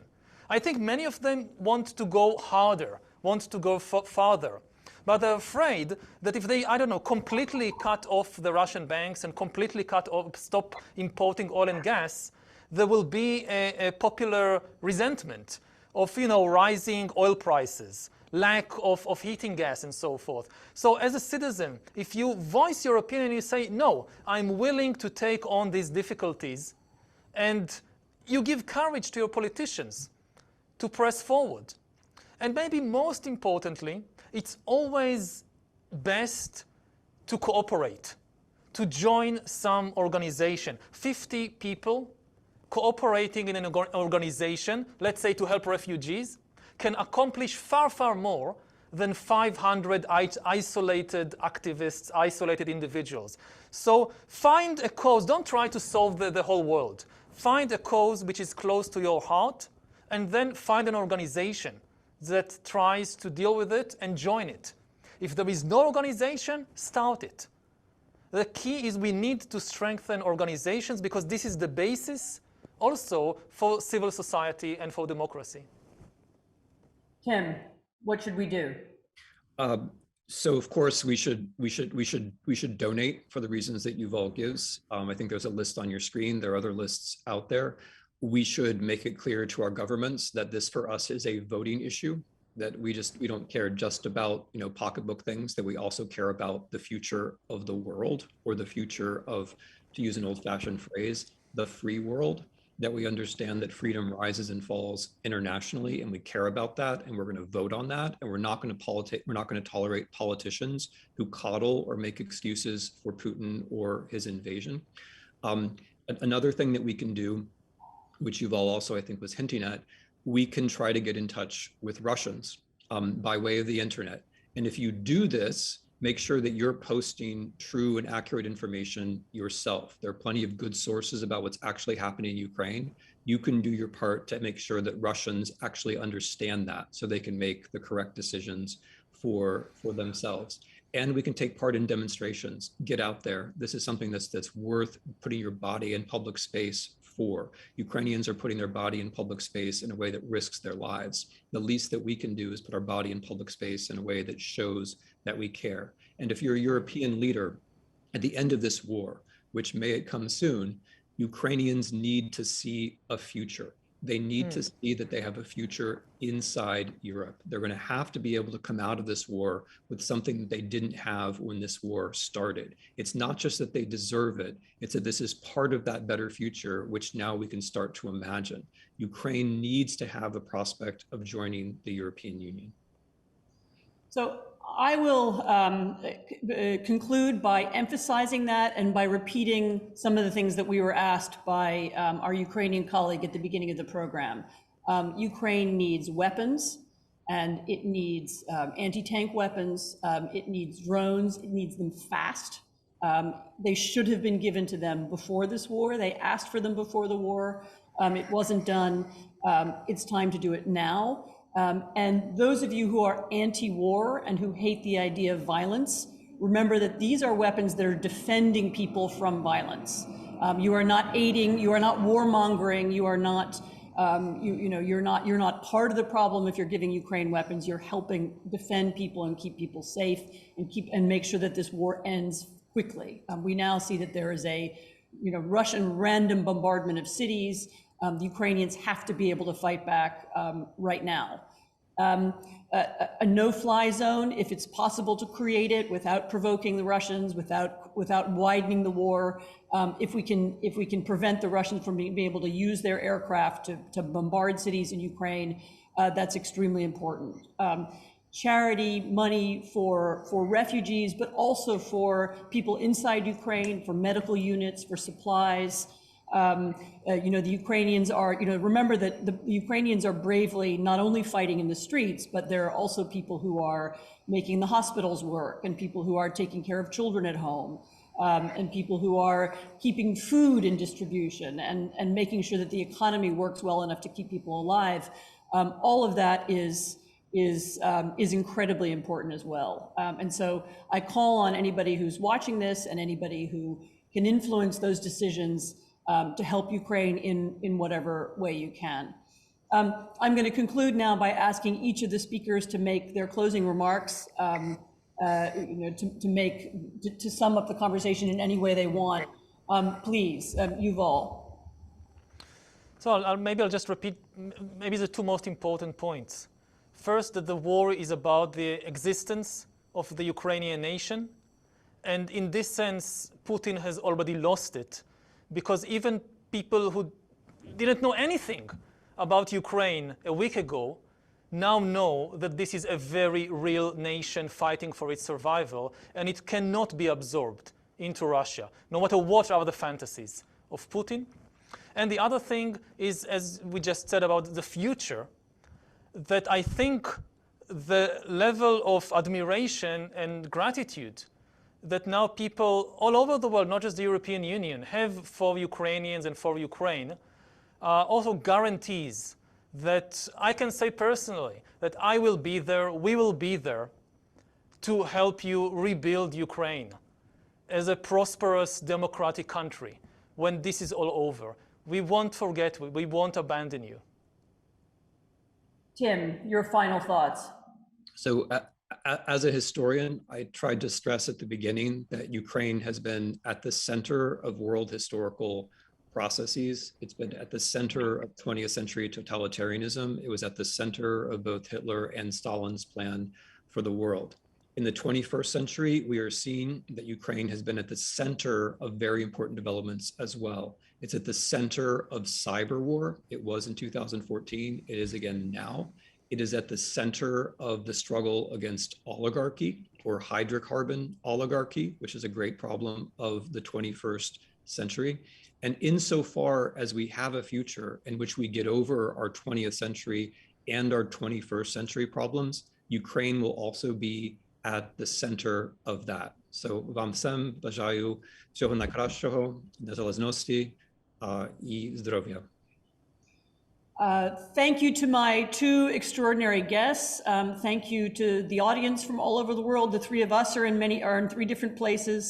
S3: I think many of them want to go harder, want to go farther. But they're afraid that if they, completely cut off the Russian banks and completely stop importing oil and gas, there will be a popular resentment of, rising oil prices, lack of heating gas and so forth. So as a citizen, if you voice your opinion, you say, no, I'm willing to take on these difficulties, and you give courage to your politicians to press forward. And maybe most importantly, it's always best to cooperate, to join some organization. 50 people cooperating in an organization, let's say to help refugees, can accomplish far, far more than 500 isolated activists, isolated individuals. So find a cause. Don't try to solve the whole world. Find a cause which is close to your heart, and then find an organization that tries to deal with it and join it. If there is no organization, start it. The key is we need to strengthen organizations because this is the basis also for civil society and for democracy.
S1: Tim, what should we do?
S2: So of course we should donate for the reasons that Yuval gives. I think there's a list on your screen. There are other lists out there. We should make it clear to our governments that this for us is a voting issue, that we don't care just about pocketbook things, that we also care about the future of the world, or the future of, to use an old-fashioned phrase, the free world, that we understand that freedom rises and falls internationally, and we care about that, and we're going to vote on that, and we're not going to tolerate politicians who coddle or make excuses for Putin or his invasion. Another thing that we can do, which Yuval also I think was hinting at, we can try to get in touch with Russians by way of the internet. And if you do this, make sure that you're posting true and accurate information yourself. There are plenty of good sources about what's actually happening in Ukraine. You can do your part to make sure that Russians actually understand that so they can make the correct decisions for themselves. And we can take part in demonstrations. Get out there. This is something that's worth putting your body in public space for. Ukrainians are putting their body in public space in a way that risks their lives. The least that we can do is put our body in public space in a way that shows that we care. And if you're a European leader at the end of this war, which may come soon, Ukrainians need to see a future. They need to see that they have a future inside Europe. They're going to have to be able to come out of this war with something that they didn't have when this war started. It's not just that they deserve it, it's that this is part of that better future, which now we can start to imagine. Ukraine needs to have a prospect of joining the European Union.
S1: So I will conclude by emphasizing that and by repeating some of the things that we were asked by our Ukrainian colleague at the beginning of the program. Ukraine needs weapons, and it needs anti-tank weapons, it needs drones, it needs them fast. They should have been given to them before this war. They asked for them before the war. It wasn't done. It's time to do it now. And those of you who are anti-war and who hate the idea of violence, remember that these are weapons that are defending people from violence. You are not aiding, you are not warmongering, you are not, you're not part of the problem if you're giving Ukraine weapons. You're helping defend people and keep people safe and make sure that this war ends quickly. We now see that there is a Russian random bombardment of cities. The Ukrainians have to be able to fight back right now. A no-fly zone, if it's possible to create it without provoking the Russians, without widening the war, if we can prevent the Russians from being able to use their aircraft to bombard cities in Ukraine, that's extremely important. Charity money for refugees, but also for people inside Ukraine, for medical units, for supplies. The Ukrainians are, remember that the Ukrainians are bravely not only fighting in the streets, but there are also people who are making the hospitals work, and people who are taking care of children at home, and people who are keeping food in distribution and making sure that the economy works well enough to keep people alive. All of that is incredibly important as well. And so I call on anybody who's watching this and anybody who can influence those decisions to help Ukraine in whatever way you can. I'm going to conclude now by asking each of the speakers to make their closing remarks, to sum up the conversation in any way they want. Please, Yuval.
S3: So maybe I'll just repeat maybe the two most important points. First, that the war is about the existence of the Ukrainian nation. And in this sense, Putin has already lost it, because even people who didn't know anything about Ukraine a week ago now know that this is a very real nation fighting for its survival, and it cannot be absorbed into Russia, no matter what are the fantasies of Putin. And the other thing is, as we just said about the future, that I think the level of admiration and gratitude that now people all over the world, not just the European Union, have for Ukrainians and for Ukraine, also guarantees that I can say personally that I will be there, we will be there to help you rebuild Ukraine as a prosperous democratic country when this is all over. We won't forget, we won't abandon you.
S1: Tim, your final thoughts.
S2: So as a historian, I tried to stress at the beginning that Ukraine has been at the center of world historical processes. It's been at the center of 20th century totalitarianism. It was at the center of both Hitler and Stalin's plan for the world. In the 21st century, we are seeing that Ukraine has been at the center of very important developments as well. It's at the center of cyber war. It was in 2014. It is again now. It is at the center of the struggle against oligarchy or hydrocarbon oligarchy, which is a great problem of the 21st century. And insofar as we have a future in which we get over our 20th century and our 21st century problems, Ukraine will also be at the center of that. So vám všem bажаю всього найкращого, незалежності і здоров'я.
S1: Thank you to my two extraordinary guests. Thank you to the audience from all over the world. The three of us are in three different places.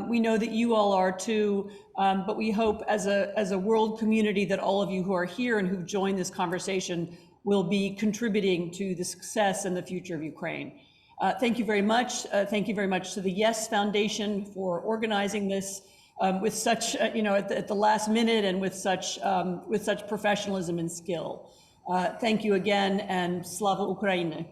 S1: We know that you all are too, but we hope as a world community that all of you who are here and who've joined this conversation will be contributing to the success and the future of Ukraine. Thank you very much. Thank you very much to the Yes Foundation for organizing this with such, at the last minute and with such professionalism and skill. Thank you again, and Slava Ukraini.